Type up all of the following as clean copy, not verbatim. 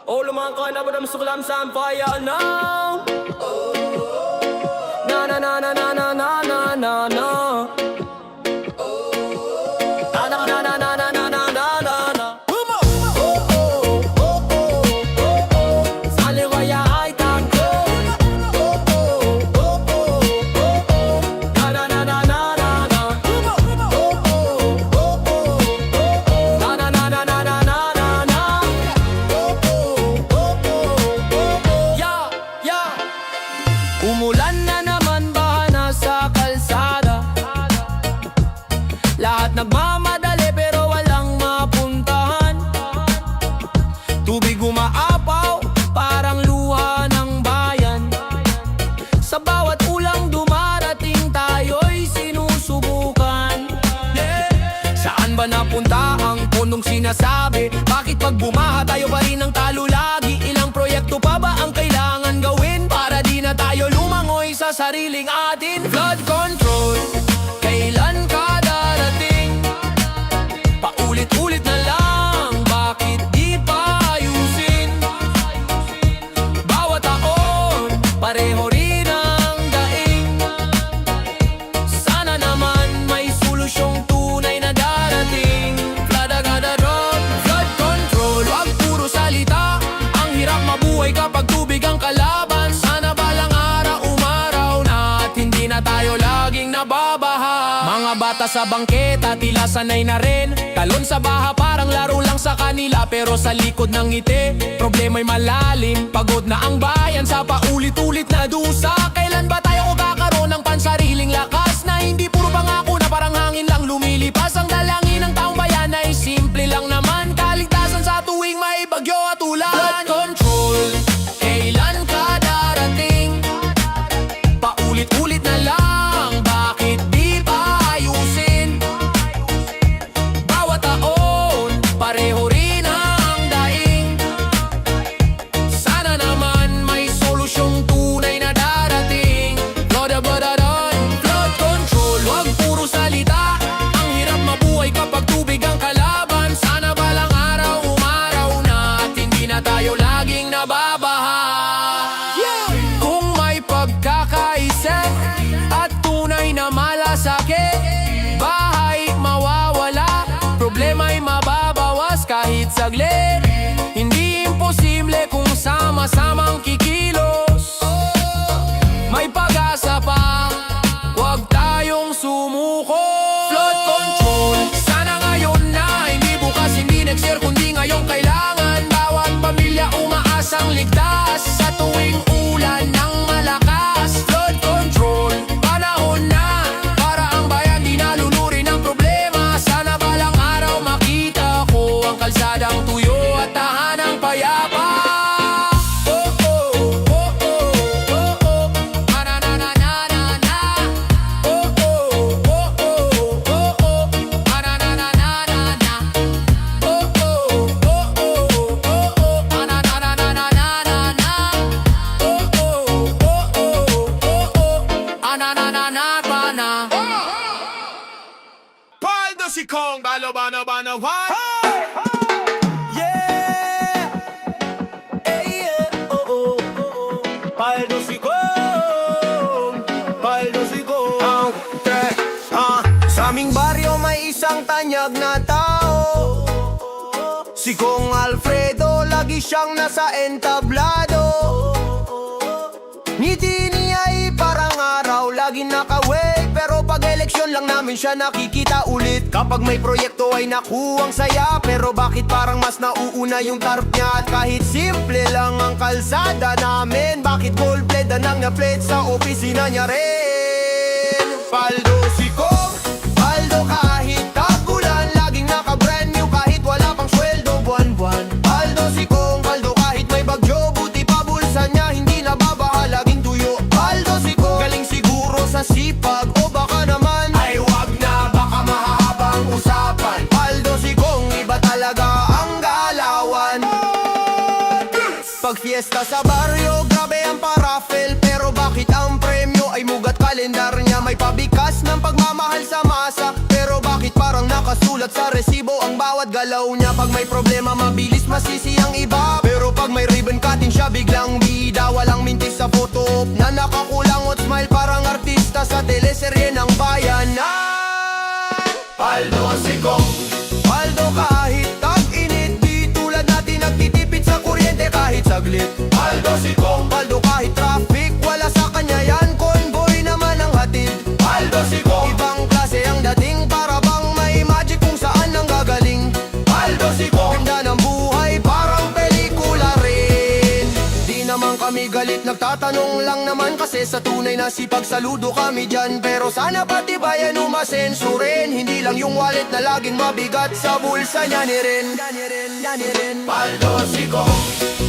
Oğlum kaynamadım sıkılam sen fire now. Na na na na na na na na na na. Na na na na na na na na na na na. Sali kaya ay tango. Na na na na na na na. Na na na na na na na na na. Yeah, yeah. Umulan na naman baha na sa kalsada. Lahat nagmamadali pero walang mapuntahan. Tubig umaapaw, parang luha ng bayan. Sa bawat ulang dumarating tayo'y sinusubukan. Saan ba napunta ang pondong sinasabi? Bakit pag bumaha tayo pa rin ang talo lagi? Ilang proyekto pa ba ang kailangan gawin para di na tayo lumangoy sa sariling atin? Flood control, kailan ka darating? Paulit-ulit na lang, bakit di pa ayusin? Bawat taon, pareho rin ang daing. Sana naman may solusyong tunay na darating. Flood agad road, flood control, wag puro salita. Ang hirap mabuhay kapag tubig ang kalaban. Sana balang araw umaraw na at hindi na tayo laging nababaha. Mga bata sa bangketa tila sanay na rin. Talon sa baha parang laro lang sa kanila. Pero sa likod ng ngiti, problema'y malalim. Pagod na ang bayan sa paulit-ulit na dusa. Kailan ba tayo kakaroon ng pansariling lakas? Na hindi puro pangako na parang hangin lang lumilipas. Ang dalangin ng taong bayan ay simple lang naman. Kaligtasan sa tuwing may bagyo at ulan. Flood control, kailan ka darating? Paulit-ulit na lang, bakit di pa ayusin? Bawat taon, pareho rin ang daing. Sana naman may solusyong tunay na darating. Flood control, wag puro salita. Ang hirap mabuhay kapag tubig ang kalaban. Sana balang araw umaraw na at hindi na tayo laging nababaha. Kung may pagkakaisip at tunay na malasakit, bahay mawawala, problema'y mababawas kahit saglit. Hindi imposible kung sama-samang kikilos. May pag-asa pa, huwag tayong sumuko. Flood control, sana ngayon na, hindi bukas, hindi next year, kundi ngayong kailangan. Bawat pamilya umaasang ligtas sa tuwing ulan ng malakas. Flood control, panahon na para ang bayan di naluluri ng problema. Sana balang araw makita ko ang kalsadang tuyo at tahanang payapa. Oh oh, oh oh, oh oh, na na na na na na. Oh oh, oh oh, oh oh, na na na na na na. Oh oh, oh oh, oh oh, na na na na na na na. Oh oh, oh oh, oh oh, na na na na na na. Paldo si Kong, balo bano bano one. Yeah, yeah, oh oh, oh. Paldo si Kong, paldo si Kong. Sa aming baryo may isang tanyag na tao. Si Kong Alfredo, lagi siyang nasa entablado. Ngiti niya'y parang araw, lagi naka-wave. Pero pag eleksyon lang namin siya nakikita ulit. Kapag may proyekto ay nakuwang saya. Pero bakit parang mas nauuna yung tarp niya? At kahit simple lang ang kalsada namin, bakit gold plate na nang na-plate sa opisina niya rin? Paldo si Kong, paldo kahit tagulan, laging naka-brand new kahit wala pang sweldo buwan-buwan. Paldo si Kong, paldo kahit may bagyo, buti pa bulsa niya hindi nababaha, laging tuyo. Paldo si Kong, galing siguro sa sipag o baka naman ay wag na, baka mahahabang usapan. Paldo si Kong, iba talaga ang galawan. Pag fiesta sa baryo, grabe ang paraffel. Pero bakit ang premyo ay mugat kalendar niya? May pabikas ng pagmamahal sa masa. Pero bakit parang nakasulat sa resibo ang bawat galaw niya? Pag may problema mabilis masisi ang iba. Pero pag may siya biglang bida, walang mintis sa photo op, na nakakulangot smile parang artista sa teleserye ng bayanan. Paldo si Kong, Paldo kahit tag-init, di tulad natin nagtitipid sa kuryente kahit saglit. Paldo si Kong, Paldo kahit traffic, wala sa kanya yan, convoy naman ang hatid. Paldo si Kong, ibang klase ang dating, para bang may magic kung saan ang gagaling. Paldo si Kong, ganda ng buhay, parang pelikula rin. Di naman kami galit, nagtatanong lang naman kasi sa tunay na sipag saludo kami dyan. Pero sana pati bayan umasensurin, hindi lang yung wallet na laging mabigat sa bulsa niya ni rin. Paldo si Kong,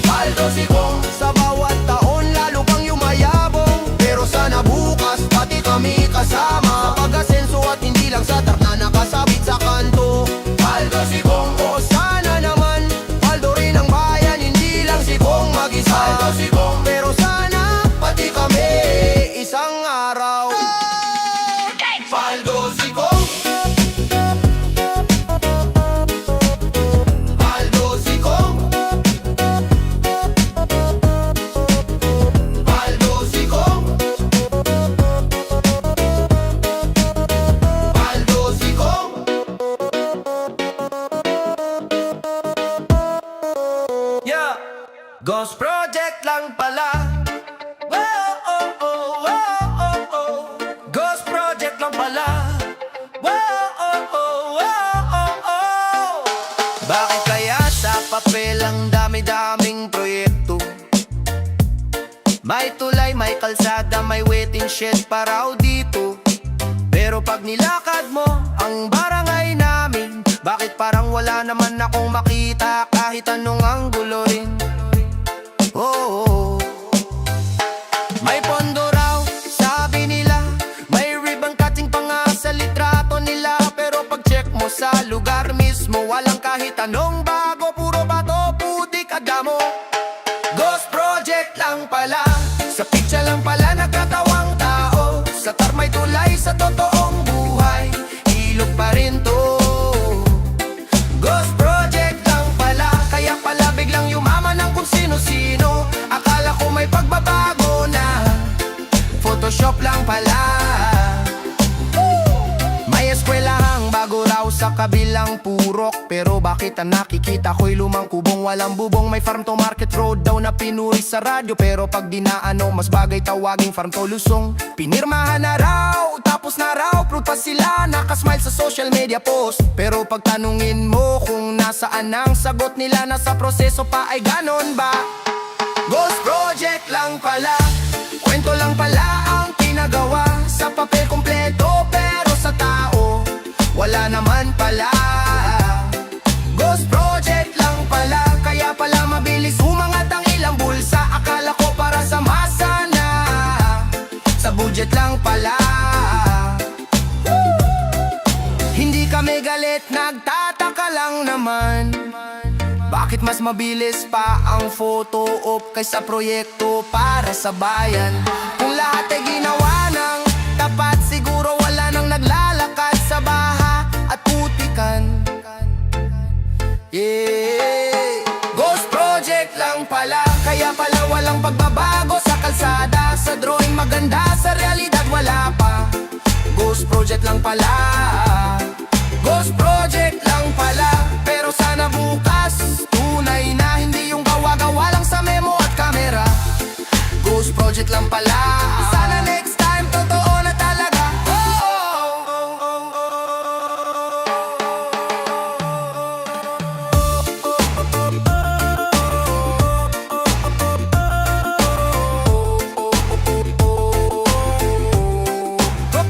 Paldo si Kong, sa bawat taon lalo pang yumayabong. Pero sana bukas pati kami kasama, sa pag-asenso at hindi lang sa trap na nakasabit sa kanto. Paldo si Kong, o sana naman Paldo rin ang bayan, hindi lang si Kong mag-isa. Paldo si Kong, pero sana pati kami isang araw. Paldo si Kong, Paldo si Kong, Paldo si Kong, Paldo si Kong. Yeah, Ghost Project lang pala. Wow, oh, oh, wow, oh, oh. Ghost Project lang pala. Wow, oh, oh, wow, oh, oh. Bakit kaya sa papel ang dami-daming proyekto? May tulay, may kalsada, may waiting shed pa raw dito. Pero pag nilakad mo ang barangay namin, bakit parang wala naman akong makita kahit anong anggulo rin? Oh, oh, oh. May pondo raw, sabi nila, may ribbon cutting pa nga sa litrato nila. Pero pag check mo sa lugar mismo, walang kahit anong bago, puro bato, putik at damo. Ghost Project lang pala, sa picture lang pala nagkatawang tao. Sa tarmay tulay sa totoong buhay, ilog pa rin to. Ghost Project lang pala, kaya pala biglang yumaman ng kung sino-sino. Akala ko may pagbabago na, Photoshop lang pala. May eskwelahang bago raw sa kabilang purok, pero bakit ang nakikita ko'y lumang kubong walang bubong? May farm to market road daw na pinuri sa radyo, pero pag dinaano mas bagay tawaging farm to lusong. Pinirmahan na raw, tapos na raw, fruit pa sila, nakasmile sa social media post. Pero pag tanungin mo kung nasaan ang sagot nila, nasa proseso pa, ay ganon ba? Ghost Project lang pala, kwento lang pala ang pinagawa. Sa papel kompleto pero sa tao wala naman pala. Ghost Project lang pala, kaya pala mabilis umangat ang ilang bulsa. Akala ko para sa masa na, sa budget lang pala. Hindi kami galit, nagtataka lang naman, bakit mas mabilis pa ang photo op kaysa proyekto para sa bayan? Kung lahat ay ginawa ng tapat, siguro wala nang naglalakad sa baha at putikan. Yeah, Ghost Project lang pala, kaya pala walang pagbabago sa kalsada. Sa drawing maganda, sa realidad wala pa. Ghost Project lang pala, Ghost Project lang pala. Pero sana bukas tunay na, hindi yung gawa-gawa lang sa memo at camera. Ghost Project lang pala, sana next time totoo na talaga.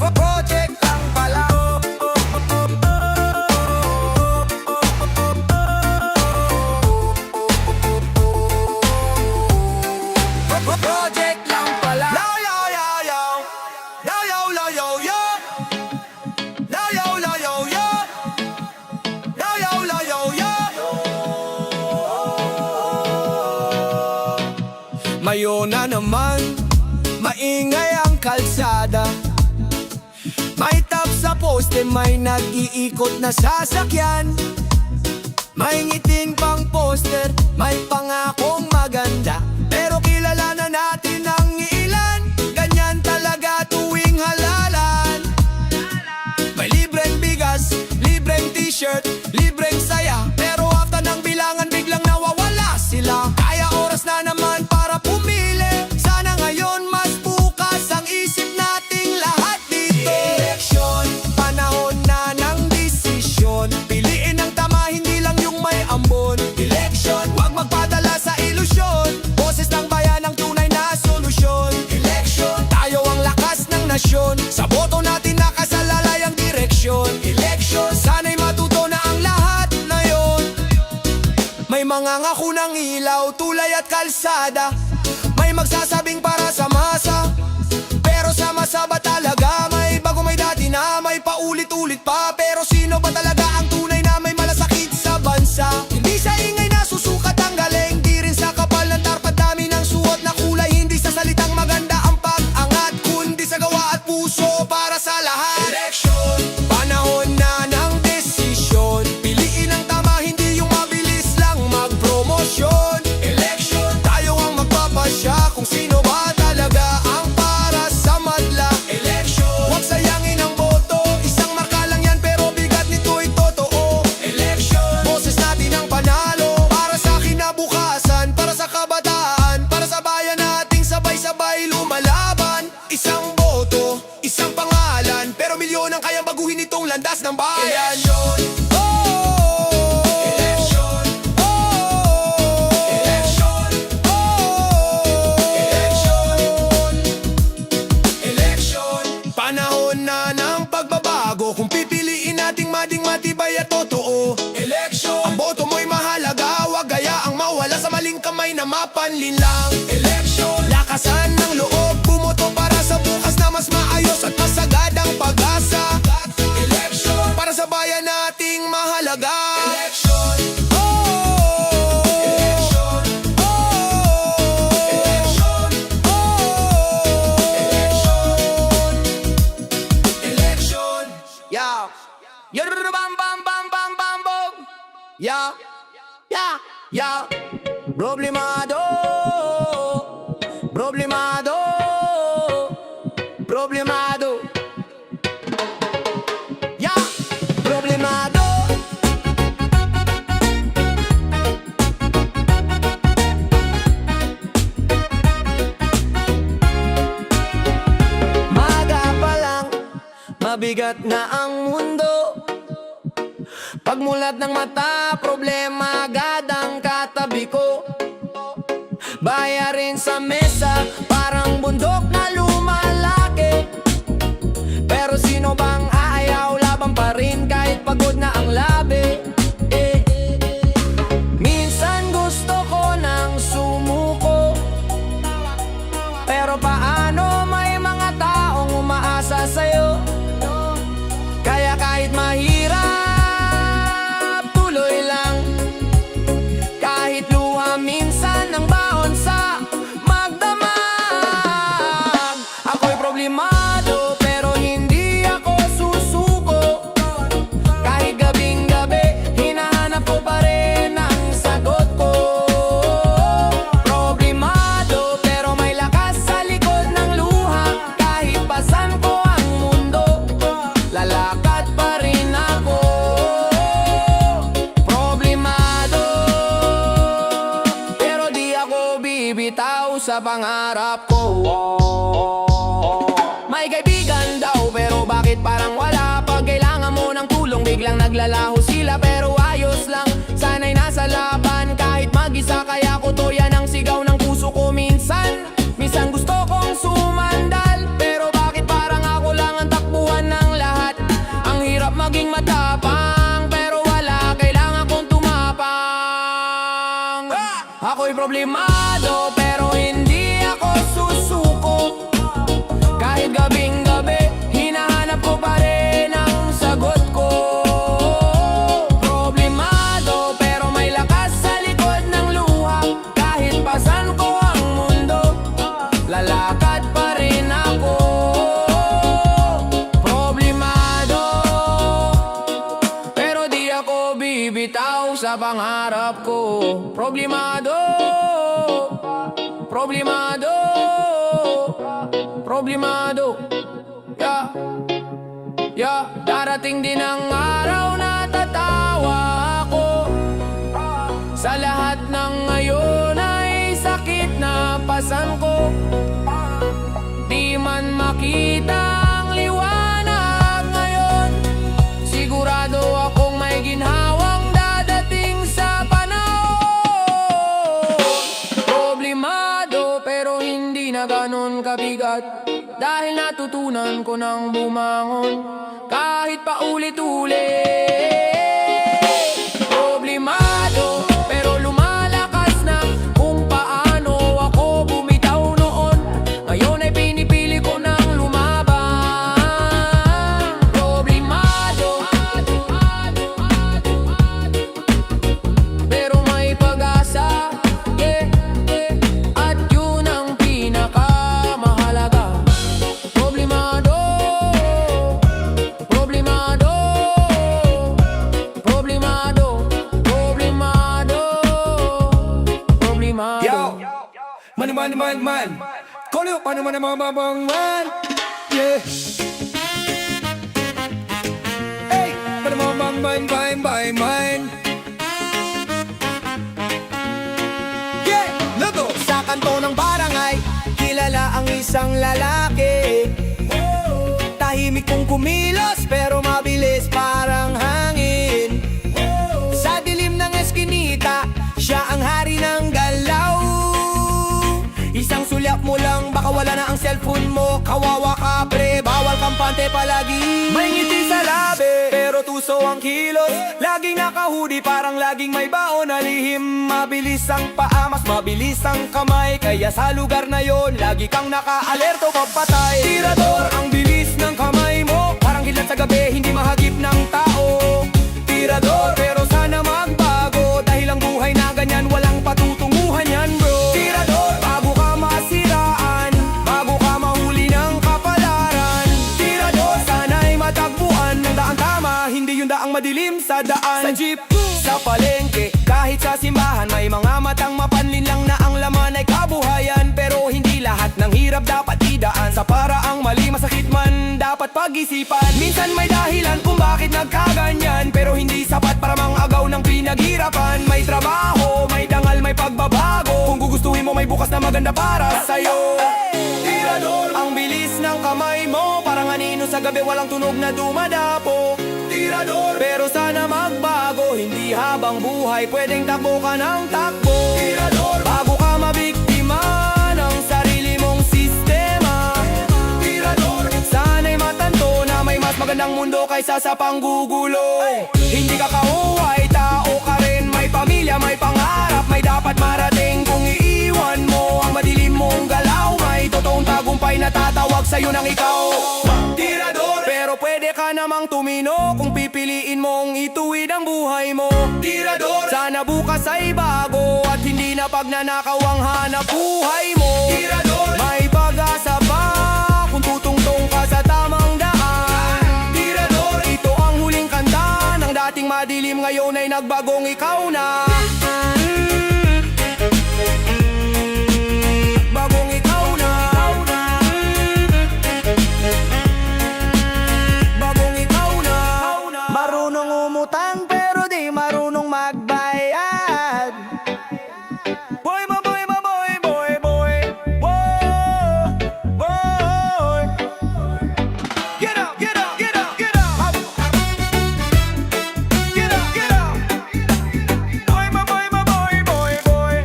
Project lang pala. Project lang pala. Yo yo yo yo, yo yo yo yo yo, yo yo yo yo yo, yo yo yo yo yo. Mayo na naman, maingay ang kalsada. May tap sa poste, may nag-iikot na sasakyan. May ngiting pang poster, may pangakong maganda. ang ilaw, tulay at kalsada. May magsasabing para sa masa, pero sa masa ba talaga? May bago, may dati na, may paulit-ulit pa. Pero sino ba talaga ang tunay na may malasakit sa bansa? Hindi sa ingay na susukat ang galing, di rin sa kapal ng tarpad, dami ng suot na kulay. Hindi sa salitang maganda ang pag-angat, kundi sa gawa at puso para sa lahat. Election, panahon na ng desisyon. Piliin ang tama, hindi yung mabilis lang magpromosyon. Election, tayo ang magpapasya kung sino ba talaga ang para sa madla. Election, huwag sayangin ang boto, isang marka lang yan pero bigat nito'y totoo. Election, boses natin ang panalo, para sa kinabukasan, para sa kabataan, para sa bayan nating sabay-sabay lumalaban. Isang boto, isang pangalan, pero milyon ang kayang baguhin itong landas ng bayan. Election, election, election, election. Panahon na ng pagbabago, kung pipiliin nating mading matibay at totoo. Election, ang boto mo'y mahalaga, wag gayaang mawala sa maling kamay na mapanlinlang. Election, lakasan ng loob, bumoto para sa bukas na mas maayos at masagadang pag-asa. Election, para sa bayan nating mahalaga. Election, election, election, election. Yeah, bam bam bam bam bam bom. Yeah, yeah, yeah. Problemado, problemado, problemado. Yeah, problemado. Maga pa lang, mabigat na ang mundo. Pagmulat ng mata, problema agad ang katabi ko. Bayarin sa mesa, parang bundok na lumalaki. Pero sino bang aayaw, laban pa rin kahit pagod na ang labi. Minsan gusto ko nang sumuko, pero paano may mga taong umaasa sa'yo? Kaya kahit mahirap, tuloy lang. Kahit luha minsan ang baon sa magdamag. Ako'y problemado pero hindi ako susuko. Kahit gabing gabi, hinahanap ko pa rin ang sagot ko. Problemado pero may lakas sa likod ng luha. Kahit pasan ko ang mundo, lalakad pa rin ako. Problemado pero di ako bibitaw sa pangarap ko. May kaibigan daw pero bakit parang wala? Pag kailangan mo ng tulong biglang naglalaho sila. Pero ayos lang, sana'y nasa laban. Kahit mag-isa kaya ko to, yan ang sigaw ng puso ko minsan. Minsan gusto kong sumandal, pero bakit parang ako lang ang takbuhan ng lahat? Ang hirap maging matapang, pero wala, kailangan kong tumapang. Ako'y problemado pero hindi ako susuko. Kahit gabing gabi, hinahanap ko pa rin ang sagot ko. Problemado pero may lakas sa likod ng luha. Kahit pasan ko ang mundo, lalakad pa rin ako. Problemado pero di ako bibitaw sa pangarap ko. Problemado, problemado, problemado. Yeah, yeah. Darating din ang araw na tatawa ako. Sa lahat ng ngayon ay sakit na pasan ko. Di man makita ang liwanag ngayon, sigurado akong may ginhawang dadating sa panahon. Problemado pero hindi na ganon kabigat, dahil natutunan ko ng bumangon kahit paulit-ulit. Problemado pero lumalakas man. Kolyo, paano man man. Yeah. Hey, paano man. Yeah, luto. Sa kanto ng barangay, kilala ang isang lalaki. Tahimik kong kumilos pero mabilis parang hangin. Sa dilim ng eskinita, siya ang hari ng galaw. Isang sulyap mo lang, baka wala na ang cellphone mo. Kawawa ka pre, bawal kampante palagi. May ngiti sa labi, pero tuso ang kilos. Laging naka-hoodie, parang laging may baon na lihim. Mabilis ang paa, mas mabilis ang kamay. Kaya sa lugar na yon, lagi kang naka-alerto papatay. Tirador, ang bilis ng kamay mo. Parang hilat sa gabi, hindi mahagip ng tao. Tirador, pero sana magbago. Dahil ang buhay na ganyan, walang patutunguhan yan bro. Tirador, bago ka masiraan, bago ka mahuli ng kapalaran. Tirador, sana'y matagpuan ng daang tama, hindi yung daang madilim sa daan. Sa jeep, sa palengke, kahit sa simbahan, may mga matang mapanlin lang na ang laman ay kabuhayan. Pero hindi lahat ng hirap dapat idaan. Sa paraang mali, masakit man, dapat pag-isipan. Minsan may dahilan kung bakit nagkaganyan, pero hindi sapat para mangagaw ng pinaghirapan. May trabaho, may dangal, may pagbabago. Kung gugustuhin mo, may bukas na maganda para sa'yo. Tirador, ang bilis ng kamay mo, parang anino sa gabi, walang tunog na dumadapo. Tirador, pero sana magbago, hindi habang buhay pwedeng takbo ka ng takbo. Tirador, bago ka mabiktima ng sarili mong sistema. Tirador, sana'y matanto na may mas magandang mundo kaysa sa panggugulo. Hindi ka kauhay, tao ka rin, may pamilya, may pangarap, may dapat marating. Kung iiwan mo ang madilim mong galaw, may totoong tagumpay na tatawag sa'yo ng ikaw. Tirador, pero pwede ka namang tumino kung pipiliin mong ituwid ang buhay mo. Tirador, sana bukas ay bago at hindi na pagnanakaw ang hanap buhay mo. Tirador, may pag-asa pa kung tutungtong ka sa tamang daan. Tirador, ito ang huling kanta ng dating madilim, ngayon ay nagbagong ikaw na. Bagong ikaw na. Bagong ikaw na. Marunong umutang pero di marunong magbayad. Boy, ma boy, ma boy, boy, boy. Boy, boy. Get up, get up, get up, get up. Hop. Get up, get up. Boy, ma boy, ma boy, boy, boy.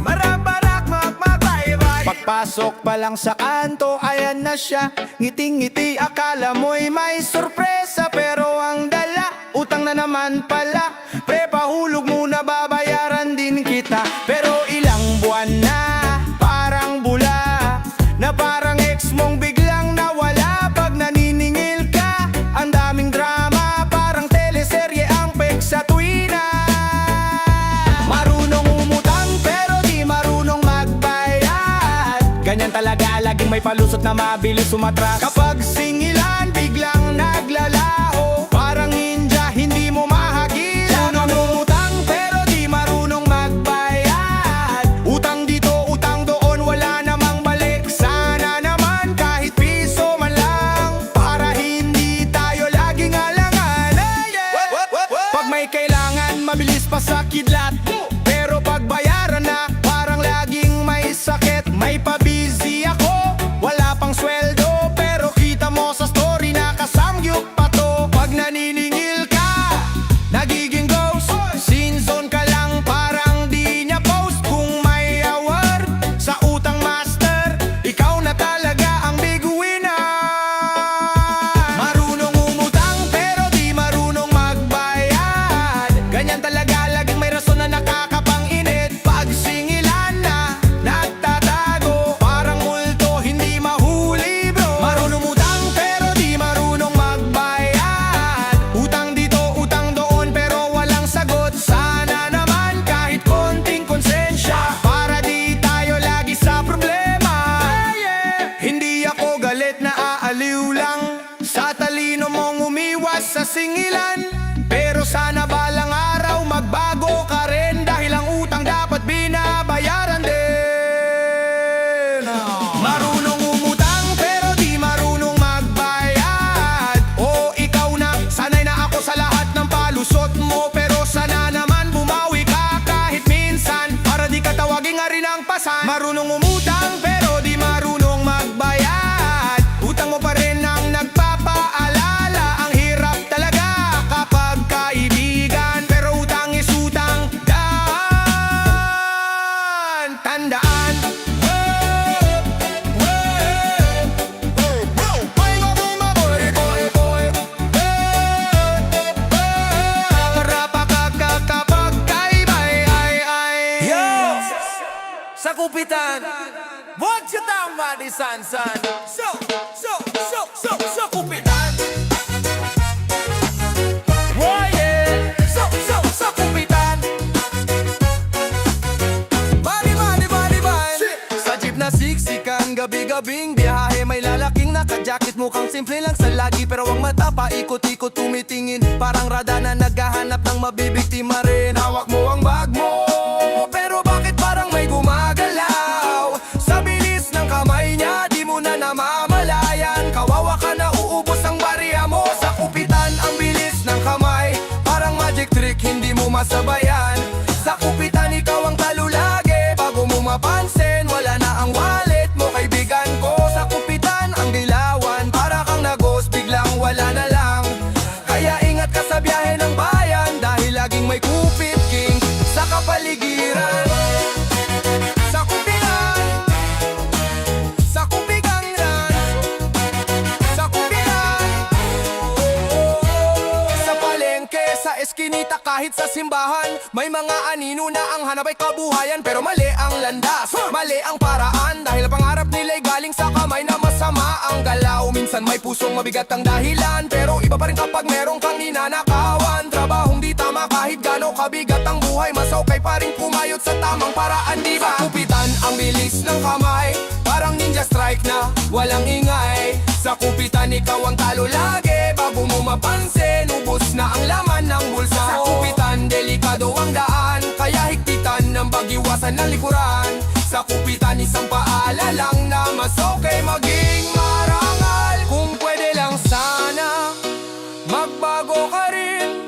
Marabarak, magmataybay. Pagpasok pa lang sa kanto, ayan na siya. Ngiting-ngiti, akala mo'y may sorpresa, pero ang dala, utang na naman pala. Pre, pahulog muna, babayaran din kita. Pero ilang buwan na, parang bula, na parang ex mong biglang nawala. Pag naniningil ka, ang daming drama, parang teleserye ang pek sa tuwina. Marunong umutang pero di marunong magbayad. Ganyan talaga, laging may palusot na mabilis umatras. Kapag singilan, biglang naglalaho, parang ninja, hindi mo mahagilan. Umutang pero di marunong magbayad. Utang dito, utang doon, wala namang balik. Sana naman kahit piso man lang, para hindi tayo laging alangan. Pag may kailangan, mabilis pa sa kidlat. Pero pag bayaran na, parang laging may sakit. May pabisi ako, wala pang sweldo, pero kita mo sa story na kasamgyup pa to. Pag naniningil ka, nagiging ghost. Sin zone ka lang, parang di niya post. Kung may award sa utang master, ikaw na talaga ang big winner. Marunong umutang pero di marunong magbayad. Ganyan talaga, laging may rason na nakakapanginit. Pag singilan na, nagtatago, parang multo, hindi mahuli bro. Marunong umutang pero di marunong magbayad. Utang dito, utang doon, pero walang sagot. Sana naman kahit konting konsensya, para di tayo lagi sa problema. Hindi ako galit, na aaliw lang sa talino mong umiwas sa singilan. Pero sana balang araw magbago ka rin, dahil ang Kupitan. What you talking about this son? So Kupitan. Oh yeah. So Kupitan. Bali. Sa jeep na siksikan, gabi-gabing biyahe. May lalaking naka-jacket, mukhang simple lang sa lagi. Pero ang mata pa ikot-ikot tumitingin. Parang rada na naghahanap ng mabibiktima rin. Hawak mo ang bag mo, pero bakit parang may gumagalaw? Sa bilis ng kamay niya, di mo na namamalayan. Kawawa ka na, uubos ang barya mo. Sa kupitan, ang bilis ng kamay, parang magic trick, hindi mo masabayan. Sa kupitan, ikaw ang talo lagi. Bago mo mapansin, wala na ang wallet mo, kaibigan ko. Sa kupitan, ang dilawan, para kang nagos, biglang wala na lang. Kaya ingat ka sa biyahe ng bayan, dahil laging may kupit king sa kapaligiran. Sa kupitan, sa kupigangan, sa kupitan, sa palengke, sa eskinita, kahit sa simbahan, may mga anino na ang hanap ay kabuhayan. Pero mali ang landas, mali ang paraan, dahil ang pangarap nila'y galing sa kamay na masama ang galaw. Minsan may pusong mabigat ang dahilan, pero iba pa rin kapag merong kang ninanakawan. Trabahong di tama kahit gano'ng kabigat ang buhay, mas okay pa rin pumayot sa tamang paraan, di ba? Sa kupitan, ang bilis ng kamay, parang ninja strike na walang ingay. Sa kupitan, ikaw ang talo lagi. Bago mo mapansin, ubos na ang laman ng bulsa. Sa kupitan, delikado ang daan, kaya higpitan ng bagiwasan ng likuran. Sa kupitan, isang paala lang na mas okay maging marangal. Kung pwede lang sana, magbago ka rin.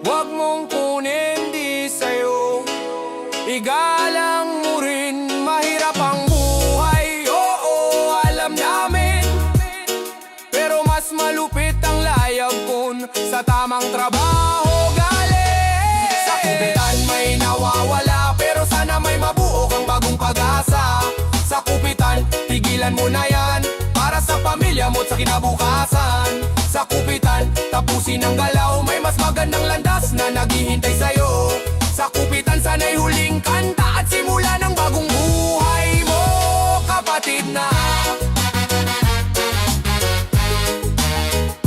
Huwag mong kunin di sa'yo, igalang mo rin. Mahirap ang buhay, oo, alam namin, pero mas malupit ang layag kung sa tamang trabaho galing. Sa kupitan may nawawala, pero sana may mabuo kang bagong pag-asa. Sa kupitan, tigilan mo na yan, para sa pamilya mo at sa kinabukasan. Sa kupitan, tapusin ang galaw, may mas magandang landas na naghihintay sa'yo. Sa kupitan, sana'y huling kanta at simula ng bagong buhay mo, kapatid na.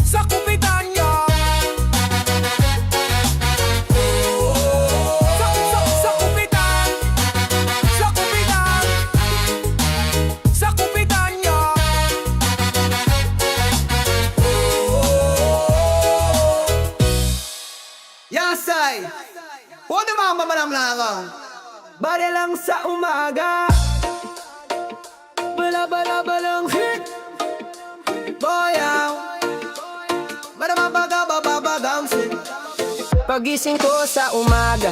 Sa kupitan niya, sa kupitan, sa kupitan, sa kupitan niya. Yasay, huwag na mga mamalamlangang bari lang sa umaga. Bala-bala-balang hit boyaw, bada-mabaga-bababagang sit. Pagising ko sa umaga,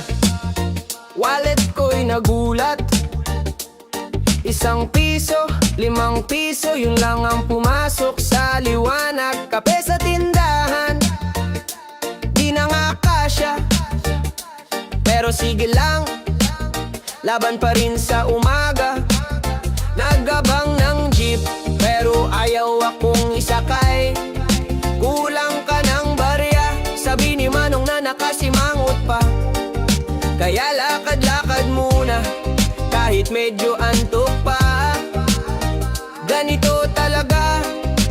wallet ko'y nagulat. 1 piso, 5 piso, yun lang ang pumasok sa liwanag. Kape sa tindahan, di na nga kasya, pero sige lang, laban pa rin sa umaga. Nagabang ng jeep, pero ayaw akong isakay. Kulang ka ng barya, sabi ni Manong na nakasimangot pa. Kaya lakad-lakad muna, kahit medyo antok pa. Ganito talaga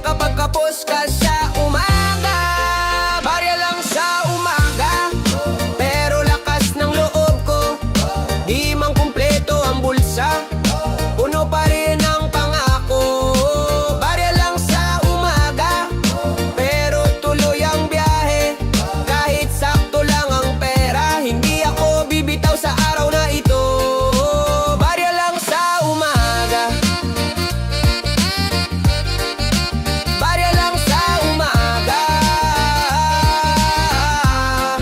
kapag kapos ka sa umaga. Barya lang sa umaga, pero lakas ng loob ko, di man kumpleto ang bulsa, puno pa rin ang pangako. Barya lang sa umaga, pero tuloy ang biyahe, kahit sakto lang ang pera, hindi ako bibitaw sa araw na ito. Barya lang sa umaga, barya lang sa umaga,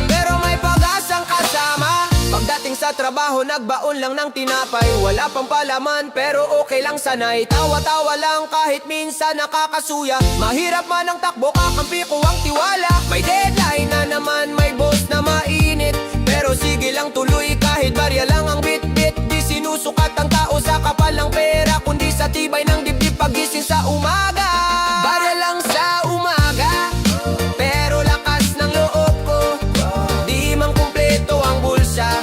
pero may pag-asang kasama. Pagdating sa trabaho, nagbaon lang ng tinapay. Wala pang palaman, pero okay lang sanay. Tawa-tawa lang kahit minsan nakakasuya. Mahirap man ang takbo, kakampi ko ang tiwala. May deadline na naman, may boss na mainit, pero sige lang tuloy kahit barya lang ang bit-bit. Di sinusukat ang tao sa kapal ng pera, kundi sa tibay ng dibdib pagising sa umaga. Barya lang sa umaga, pero lakas ng loob ko, di man kumpleto ang bulsa,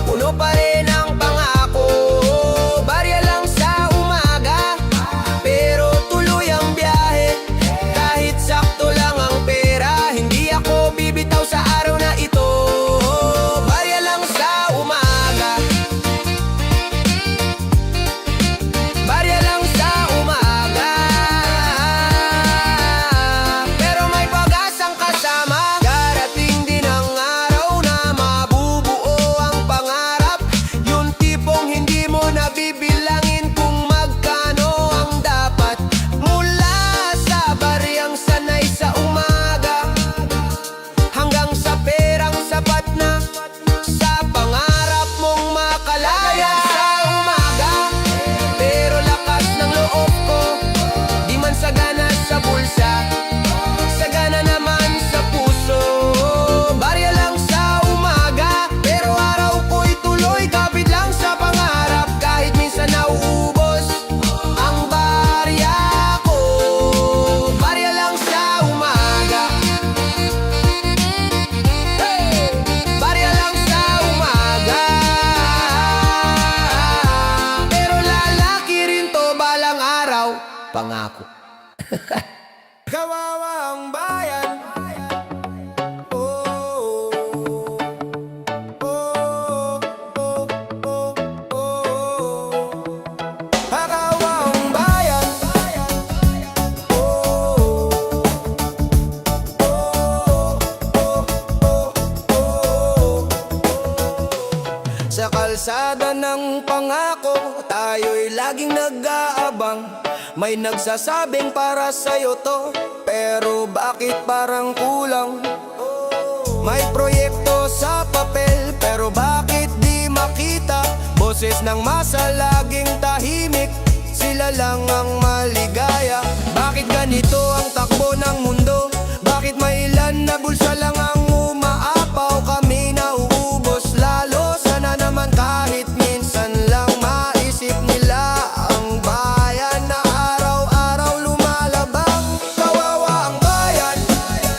puno pa rin ang pangako. Kawawa ang bayan. Oh, oh, oh, oh, oh, oh. Kawawa ang bayan. Oh, oh, oh, oh, oh. Sa kalsada ng pangako, tayo'y laging nag-aabang. May nagsasabing para sa'yo to, pero bakit parang kulang? May proyekto sa papel, pero bakit di makita? Boses ng masa laging tahimik, sila lang ang maligaya. Bakit ganito ang takbo ng mundo? Bakit may ilan na bulsa lang ang umaapaw? Kami nauubos lalo, sana naman kahit minsan lang maisip nila ang bayan na araw-araw lumalabang. Kawawa ang bayan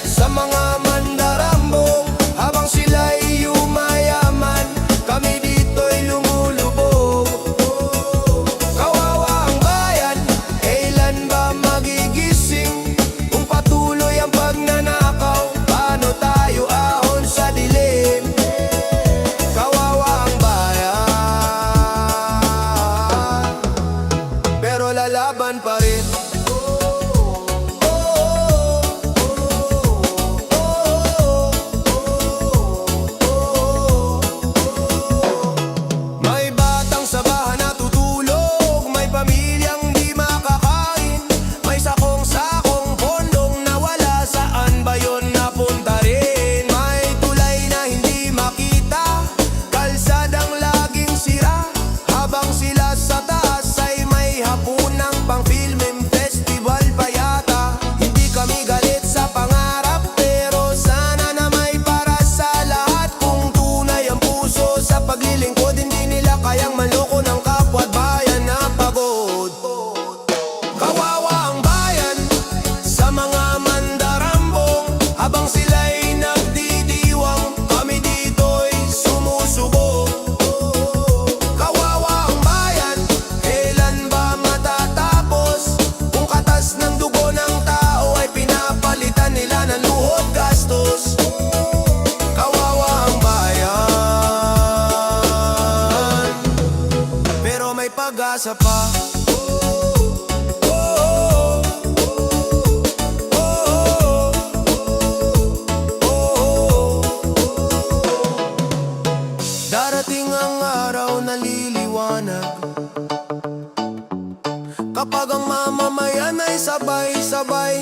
sa mga mandarambong, habang sila'y yumayaman, kami dito'y lumulubog. Kawawa ang bayan, kailan ba magigising? Kung patuloy ang pagnanakaw, paano tayo ahon sa dilim? Kawawa ang bayan, pero lalaban pa rin. May batang sa bahay natutulog, may pamilyang di makakain, may sakong-sakong pondong nawala, saan ba yun napunta rin? May tulay na hindi makita, kalsadang laging sira, habang sila sa taas ay may hapunang pang film festival pa yata. Hindi kami galit sa pangarap, pero sana na may para sa lahat. Kung tunay ang puso sa paglilingkod, hindi nila kayang manloko ng kapwa at bayan na pagod. Kawawa ang bayan sa mga mandarambong, habang sila'y nagdidiwang, kami dito'y sumusubo. Kawawa ang bayan, kailan ba matatapos? Kung katas ng dugo ng tao ay pinapalitan nila ng luhod gastos. Kawawa ang bayan, pero may pag-asa pa. Darating ang araw na liliwanag, kapag ang mamamayan ay sabay-sabay